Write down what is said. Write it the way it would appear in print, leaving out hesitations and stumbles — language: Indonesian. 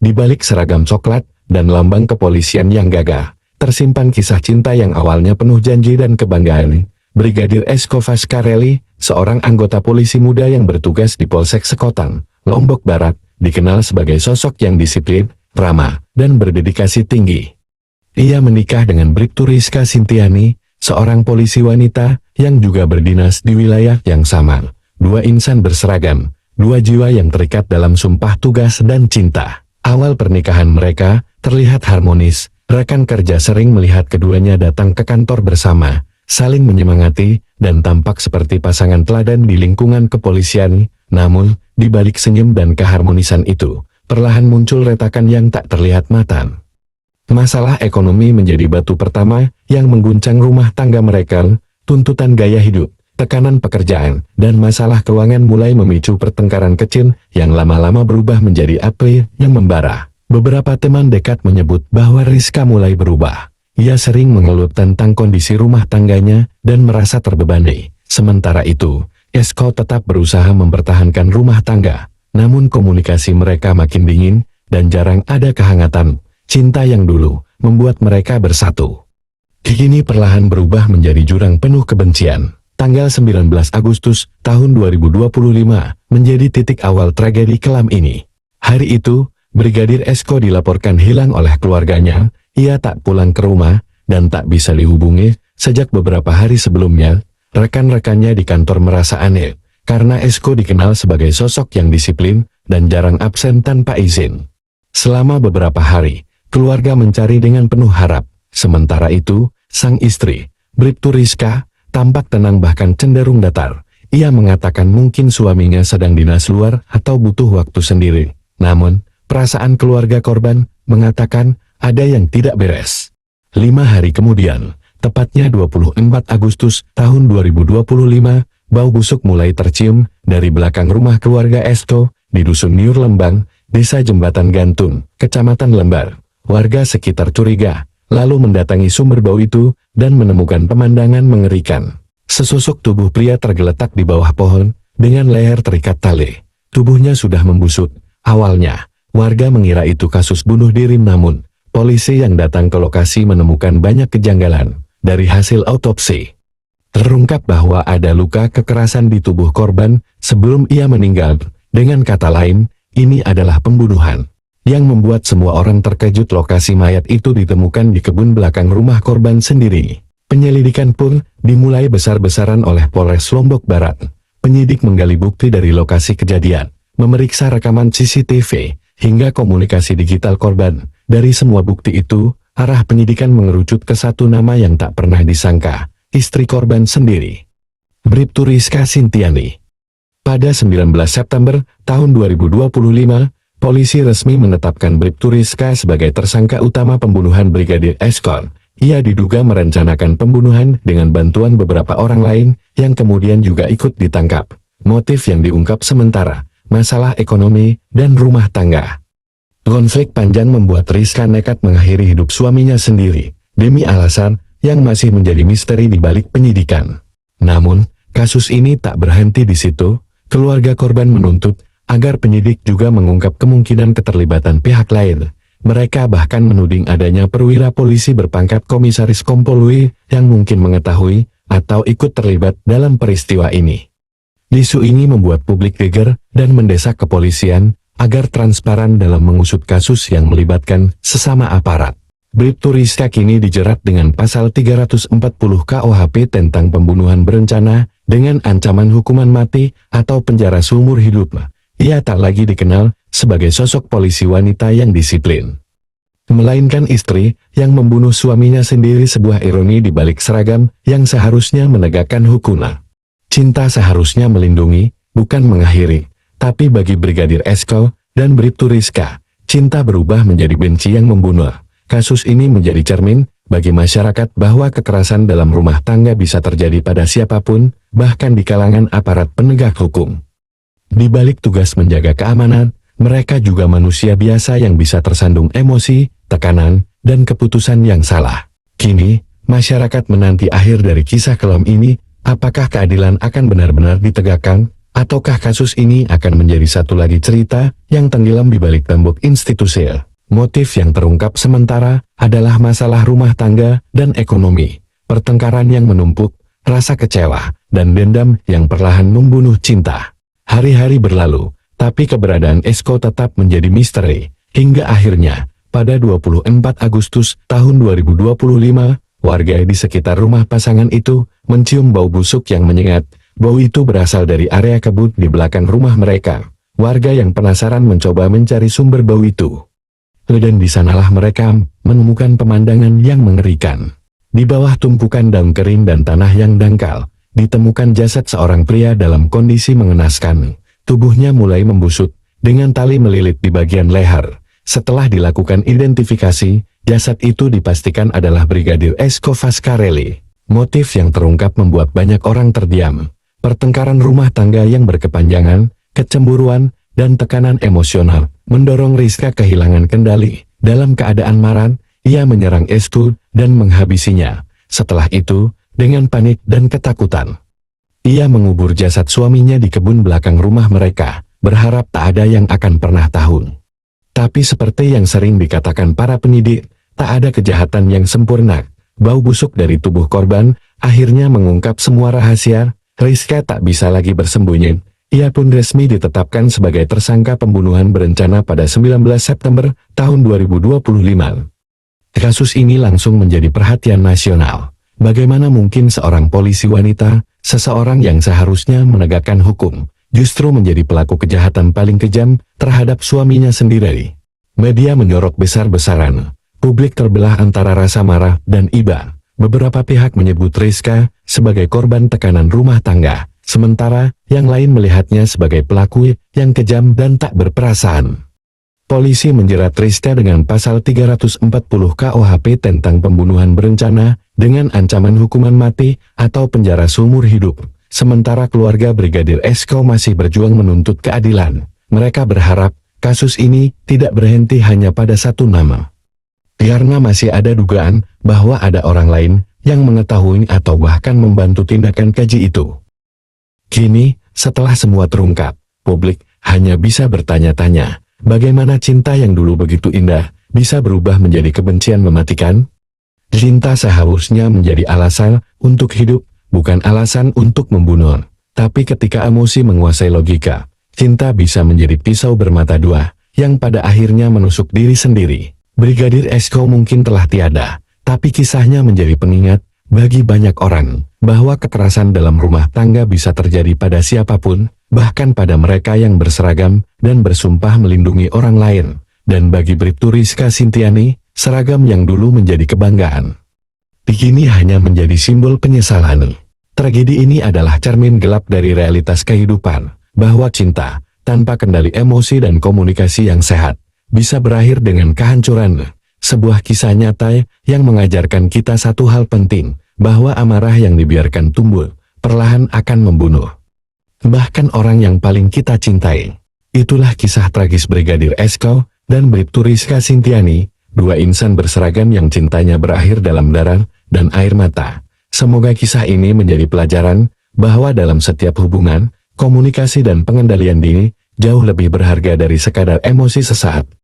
Di balik seragam coklat dan lambang kepolisian yang gagah, tersimpan kisah cinta yang awalnya penuh janji dan kebanggaan. Brigadir Esko Fascarelli, seorang anggota polisi muda yang bertugas di Polsek Sekotang, Lombok Barat, dikenal sebagai sosok yang disiplin, ramah, dan berdedikasi tinggi. Ia menikah dengan Bribtu Rizka Sintiani, seorang polisi wanita yang juga berdinas di wilayah yang sama. Dua insan berseragam, dua jiwa yang terikat dalam sumpah tugas dan cinta. Awal pernikahan mereka terlihat harmonis. Rekan kerja sering melihat keduanya datang ke kantor bersama, saling menyemangati, dan tampak seperti pasangan teladan di lingkungan kepolisian. Namun, di balik senyum dan keharmonisan itu, perlahan muncul retakan yang tak terlihat mata. Masalah ekonomi menjadi batu pertama yang mengguncang rumah tangga mereka. Tuntutan gaya hidup, tekanan pekerjaan, dan masalah keuangan mulai memicu pertengkaran kecil yang lama-lama berubah menjadi api yang membara. Beberapa teman dekat menyebut bahwa Rizka mulai berubah. Ia sering mengeluh tentang kondisi rumah tangganya dan merasa terbebani. Sementara itu, Esko tetap berusaha mempertahankan rumah tangga. Namun komunikasi mereka makin dingin dan jarang ada kehangatan. Cinta yang dulu membuat mereka bersatu, kini perlahan berubah menjadi jurang penuh kebencian. Tanggal 19 Agustus tahun 2025 menjadi titik awal tragedi kelam ini. Hari itu, Brigadir Esko dilaporkan hilang oleh keluarganya. Ia tak pulang ke rumah dan tak bisa dihubungi sejak beberapa hari sebelumnya. Rekan-rekannya di kantor merasa aneh karena Esko dikenal sebagai sosok yang disiplin dan jarang absen tanpa izin. Selama beberapa hari, keluarga mencari dengan penuh harap. Sementara itu, sang istri, Bribtu Rizka, tampak tenang bahkan cenderung datar. Ia mengatakan mungkin suaminya sedang dinas luar atau butuh waktu sendiri. Namun, perasaan keluarga korban mengatakan ada yang tidak beres. 5 hari kemudian, tepatnya 24 Agustus tahun 2025, bau busuk mulai tercium dari belakang rumah keluarga Esko di Dusun Niur Lembang, Desa Jembatan Gantung, Kecamatan Lembar. Warga sekitar curiga, lalu mendatangi sumber bau itu dan menemukan pemandangan mengerikan. Sesosok tubuh pria tergeletak di bawah pohon dengan leher terikat tali. Tubuhnya sudah membusuk. Awalnya, warga mengira itu kasus bunuh diri, namun polisi yang datang ke lokasi menemukan banyak kejanggalan. Dari hasil autopsi, terungkap bahwa ada luka kekerasan di tubuh korban sebelum ia meninggal. Dengan kata lain, ini adalah pembunuhan. Yang membuat semua orang terkejut, lokasi mayat itu ditemukan di kebun belakang rumah korban sendiri. Penyelidikan pun dimulai besar-besaran oleh Polres Lombok Barat. Penyidik menggali bukti dari lokasi kejadian, memeriksa rekaman CCTV, hingga komunikasi digital korban. Dari semua bukti itu, arah penyidikan mengerucut ke satu nama yang tak pernah disangka, istri korban sendiri, Bribtu Rizka Sintiani. Pada 19 September tahun 2025, polisi resmi menetapkan Bribtu Rizka sebagai tersangka utama pembunuhan Brigadir Esko. Ia diduga merencanakan pembunuhan dengan bantuan beberapa orang lain yang kemudian juga ikut ditangkap. Motif yang diungkap sementara, masalah ekonomi dan rumah tangga. Konflik panjang membuat Rizka nekat mengakhiri hidup suaminya sendiri, demi alasan yang masih menjadi misteri di balik penyidikan. Namun, kasus ini tak berhenti di situ. Keluarga korban menuntut agar penyidik juga mengungkap kemungkinan keterlibatan pihak lain. Mereka bahkan menuding adanya perwira polisi berpangkat komisaris Kompolwi yang mungkin mengetahui atau ikut terlibat dalam peristiwa ini. Isu ini membuat publik geger dan mendesak kepolisian agar transparan dalam mengusut kasus yang melibatkan sesama aparat. Bribtu Rizka kini dijerat dengan pasal 340 KUHP tentang pembunuhan berencana dengan ancaman hukuman mati atau penjara seumur hidup. Ia tak lagi dikenal sebagai sosok polisi wanita yang disiplin, melainkan istri yang membunuh suaminya sendiri. Sebuah ironi di balik seragam yang seharusnya menegakkan hukum. Cinta seharusnya melindungi, bukan mengakhiri. Tapi bagi Brigadir Esko dan Bribtu Rizka, cinta berubah menjadi benci yang membunuh. Kasus ini menjadi cermin bagi masyarakat bahwa kekerasan dalam rumah tangga bisa terjadi pada siapapun, bahkan di kalangan aparat penegak hukum. Di balik tugas menjaga keamanan, mereka juga manusia biasa yang bisa tersandung emosi, tekanan, dan keputusan yang salah. Kini, masyarakat menanti akhir dari kisah kelam ini. Apakah keadilan akan benar-benar ditegakkan, Ataukah kasus ini akan menjadi satu lagi cerita yang tenggelam di balik tembok institusi? Motif yang terungkap sementara adalah masalah rumah tangga dan ekonomi, pertengkaran yang menumpuk, rasa kecewa, dan dendam yang perlahan membunuh cinta. Hari-hari berlalu, tapi keberadaan Esko tetap menjadi misteri, hingga akhirnya, pada 24 Agustus tahun 2025, warga di sekitar rumah pasangan itu mencium bau busuk yang menyengat. Bau itu berasal dari area kebun di belakang rumah mereka. Warga yang penasaran mencoba mencari sumber bau itu. Dan di sanalah mereka menemukan pemandangan yang mengerikan. Di bawah tumpukan daun kering dan tanah yang dangkal, ditemukan jasad seorang pria dalam kondisi mengenaskan. Tubuhnya mulai membusuk, dengan tali melilit di bagian leher. Setelah dilakukan identifikasi, jasad itu dipastikan adalah Brigadir Esko Fascarelli. Motif yang terungkap membuat banyak orang terdiam. Pertengkaran rumah tangga yang berkepanjangan, kecemburuan, dan tekanan emosional mendorong Rizka kehilangan kendali. Dalam keadaan marah, ia menyerang Esko dan menghabisinya. Setelah itu, dengan panik dan ketakutan, ia mengubur jasad suaminya di kebun belakang rumah mereka, berharap tak ada yang akan pernah tahu. Tapi seperti yang sering dikatakan para penyidik, tak ada kejahatan yang sempurna. Bau busuk dari tubuh korban akhirnya mengungkap semua rahasia. Rizka tak bisa lagi bersembunyi. Ia pun resmi ditetapkan sebagai tersangka pembunuhan berencana pada 19 September tahun 2025. Kasus ini langsung menjadi perhatian nasional. Bagaimana mungkin seorang polisi wanita, seseorang yang seharusnya menegakkan hukum, justru menjadi pelaku kejahatan paling kejam terhadap suaminya sendiri? Media menyorot besar-besaran. Publik terbelah antara rasa marah dan iba. Beberapa pihak menyebut Rizka sebagai korban tekanan rumah tangga, sementara yang lain melihatnya sebagai pelaku yang kejam dan tak berperasaan. Polisi menjerat Rizka dengan pasal 340 KUHP tentang pembunuhan berencana dengan ancaman hukuman mati atau penjara seumur hidup. Sementara keluarga Brigadir Esko masih berjuang menuntut keadilan. Mereka berharap kasus ini tidak berhenti hanya pada satu nama. Karena masih ada dugaan bahwa ada orang lain yang mengetahui atau bahkan membantu tindakan keji itu. Kini, setelah semua terungkap, publik hanya bisa bertanya-tanya, bagaimana cinta yang dulu begitu indah bisa berubah menjadi kebencian mematikan? Cinta seharusnya menjadi alasan untuk hidup, bukan alasan untuk membunuh. Tapi ketika emosi menguasai logika, cinta bisa menjadi pisau bermata dua, yang pada akhirnya menusuk diri sendiri. Brigadir Esko mungkin telah tiada, tapi kisahnya menjadi pengingat bagi banyak orang, bahwa kekerasan dalam rumah tangga bisa terjadi pada siapapun, bahkan pada mereka yang berseragam dan bersumpah melindungi orang lain. Dan bagi Bribtu Rizka Sintiani, seragam yang dulu menjadi kebanggaan, kini hanya menjadi simbol penyesalan. Tragedi ini adalah cermin gelap dari realitas kehidupan, bahwa cinta, tanpa kendali emosi dan komunikasi yang sehat, bisa berakhir dengan kehancuran. Sebuah kisah nyata yang mengajarkan kita satu hal penting, bahwa amarah yang dibiarkan tumbuh, perlahan akan membunuh. Bahkan orang yang paling kita cintai. Itulah kisah tragis Brigadir Esko dan Bribtu Rizka Sintiani, dua insan berseragam yang cintanya berakhir dalam darah dan air mata. Semoga kisah ini menjadi pelajaran, bahwa dalam setiap hubungan, komunikasi dan pengendalian diri, jauh lebih berharga dari sekadar emosi sesaat.